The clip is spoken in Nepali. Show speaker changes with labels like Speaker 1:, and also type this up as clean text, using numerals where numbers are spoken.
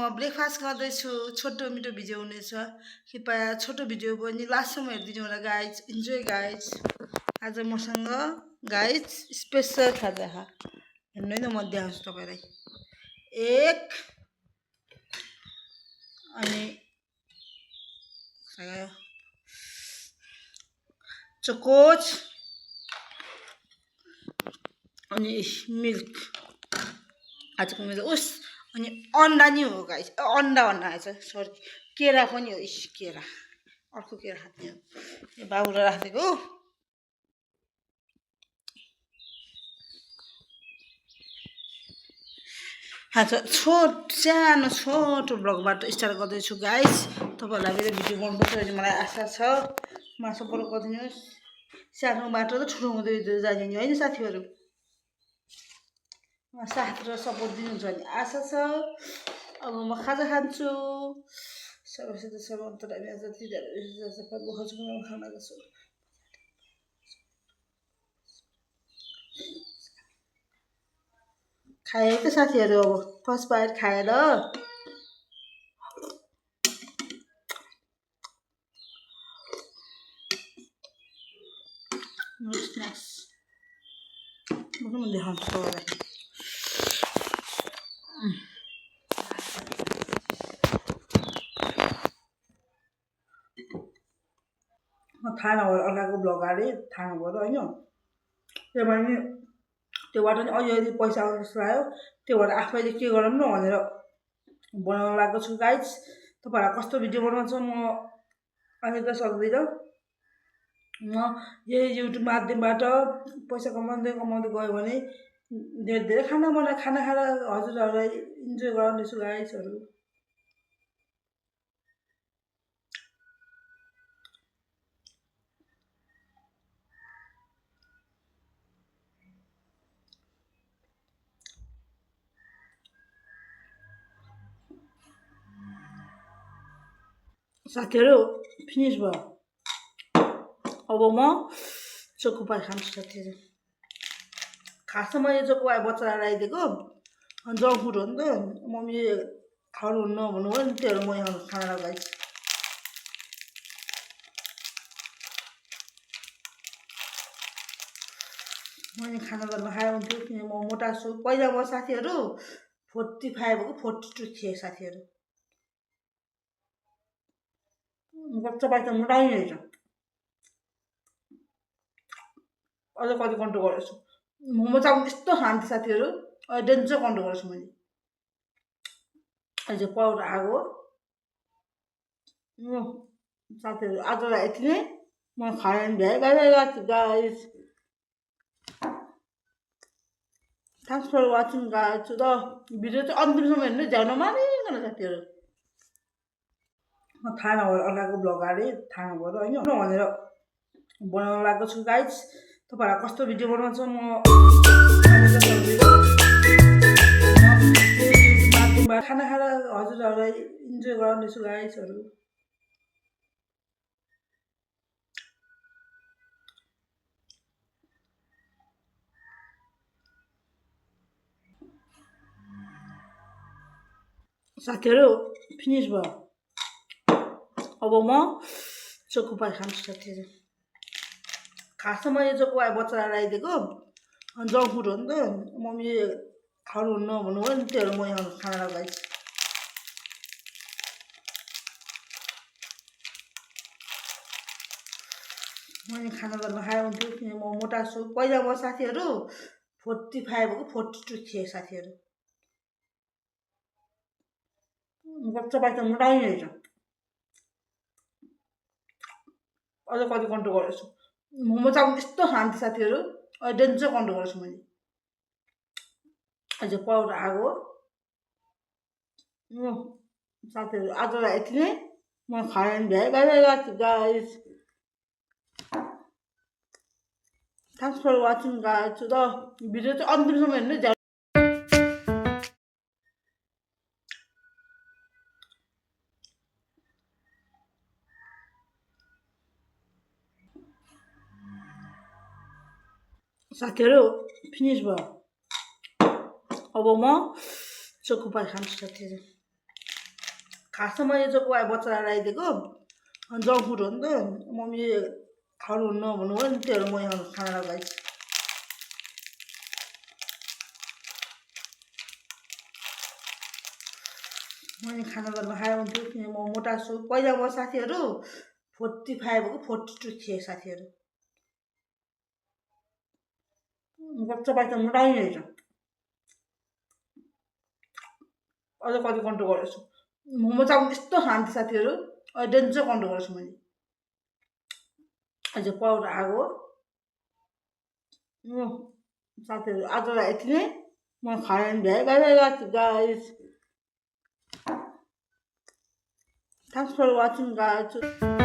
Speaker 1: म ब्रेकफास्ट गर्दैछु छोटो मिठो भिडियो हुनेछ कृपया छोटो भिडियो पनि लास्टसम्म हेरिदिनु होला गाइज इन्जोय गाइज आज मसँग गाइज स्पेसल खाजा हेर्नु न म देखाउँछु तपाईँलाई एक अनि चकोच अनि मिल्क आजको मेरो उस अनि अन्डा नि हो गाइस अन्डा भन्नु आएछ सरी केरा पनि हो इस केरा अर्को केरा खाने हो यो बाबुलाई राखेको आज सानो छोटो ब्लगबाट स्टार्ट गर्दैछु गाइस तपाईँहरूलाई मेरो भिडियो मनपर्छ भने मलाई आशा छ मलाई सपोर्ट गरिदिनुहोस् सानो बाटो त ठुलो हुँदै जाने नि होइन साथीहरू साथ र सपोर्ट दिनुहुन्छ भने आशा छ अब म खाजा खान्छु सबैसित सब अन्तरामी आज खाना गर्छु खाए त साथीहरू अब फर्स्ट बाइट खाएर स्न्याक्स म देखाउँछु तपाईँलाई थाहा नभएर अर्काको ब्लग हालेँ थाहा नभएर होइन त्यो पनि त्योबाट नि अलिअलि पैसा आउनु जस्तो आयो त्यो भएर आफैले के गरौँ न भनेर बनाउन लागेको छु गाइज तपाईँहरूलाई कस्तो भिडियो बनाउँछ म अहिले त सक्दिनँ म यही युट्युब माध्यमबाट पैसा कमाउँदै गयो भने धेरै धेरै खाना खाएर हजुरहरूलाई इन्जोय गराउनेछु गाइजहरू साथीहरू फिनिस भयो अब म चोकोपाई खान्छु साथीहरू खासमा यो चोकोपाई बच्चालाई लगाइदिएको जङ्क फुड हो नि त मम्मी खानुहुन्न भन्नुभयो नि त्योहरू म खाना लगाइछु मैले खाना गर्न खाएर हुन्थ्यो किन म मोटा छु पहिला म साथीहरू 45 हो 42 थिएँ साथीहरू बच्चा बाइक मोटा नै रहेछ अझ कति कन्ट्रोल गरेछु मोमो चाउमिन यस्तो खान्थेँ साथीहरू डेन्जर कन्ट्रोल गरेछु मैले अहिले पाउडर आएको साथीहरू आजलाई यति नै म खाएँ bye guys thanks for watching guys र भिडियो चाहिँ अन्तिमसम्म हेर्नु झ्याउ नमारिकन साथीहरू म थाहा नभएर अर्काको ब्लग हालेँ थाहा नभएर होइन भनेर बनाउन लागेको छु गाइज तपाईँहरूलाई कस्तो भिडियो बनाउँछ म माध्यमबाट खाना खाएर हजुरहरूलाई इन्जोय गराउनेछु गाइजहरू साथीहरू फिनिस भयो अब म चोकोपाई खान्छु साथीहरू खासमा यो चोकोपाई बच्चालाई लगाइदिएको जङ्क फुड हो नि त मम्मी खानुहुन्न भन्नुभयो नि त्योहरू म खाना लगाइछु मैले खाना गर्न खाएर हुन्थ्यो किन म मोटा छु पहिला म साथीहरू 45 हो 42 थिएँ साथीहरू बच्चा बाइक मोटा नै रहेछ अझ कति कन्ट्रोल गरेछु मोमो चाउमिन यस्तो खान्थेँ साथीहरू डेन्जर कन्ट्रोल गरेछु मैले अहिले पाउडर आएको साथीहरू आजलाई यति नै म खाएँ bye guys thanks for watching guys र भिडियो चाहिँ अन्तिमसम्म हेर्नु झ्याउ साथीहरू फिनिस भयो अब म चोकोपाई खान्छु साथीहरू खासमा यो चाहिँ बुवा बच्चालाई लगाइदिएको जङ्क फुड हो नि त मम्मी खानुहुन्न भन्नुभयो नि त्योहरू म यहाँ खाना लगाएछु मैले खाना गर्न खायो हुन्थ्यो किन म मोटा छु पहिला म साथीहरू 45 हो कि 42 थिएँ साथीहरू बच्चा बाच्चा मोटा नै रहेछ अझ कति कन्ट्रोल गरेको छु मोमो चाउमिन यस्तो खान्थेँ साथीहरू अहिले डेन्जर कन्ट्रोल गरेको छु मैले अझ पाउडर आएको साथीहरू आजलाई यति नै म खाएर भ्याइ guys Thanks for watching guys.